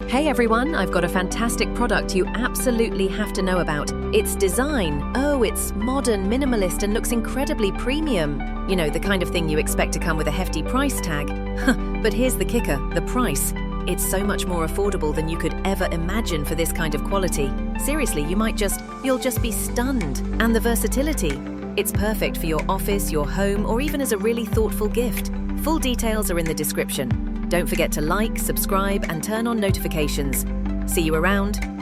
Hey everyone, I've got a fantastic product you absolutely have to know about. Its design. Oh, it's modern, minimalist, and looks incredibly premium. You know, the kind of thing you expect to come with a hefty price tag. But here's the kicker, the price. It's so much more affordable than you could ever imagine for this kind of quality. Seriously, you'll just be stunned. And the versatility. It's perfect for your office, your home, or even as a really thoughtful gift. Full details are in the description. Don't forget to like, subscribe, and turn on notifications. See you around.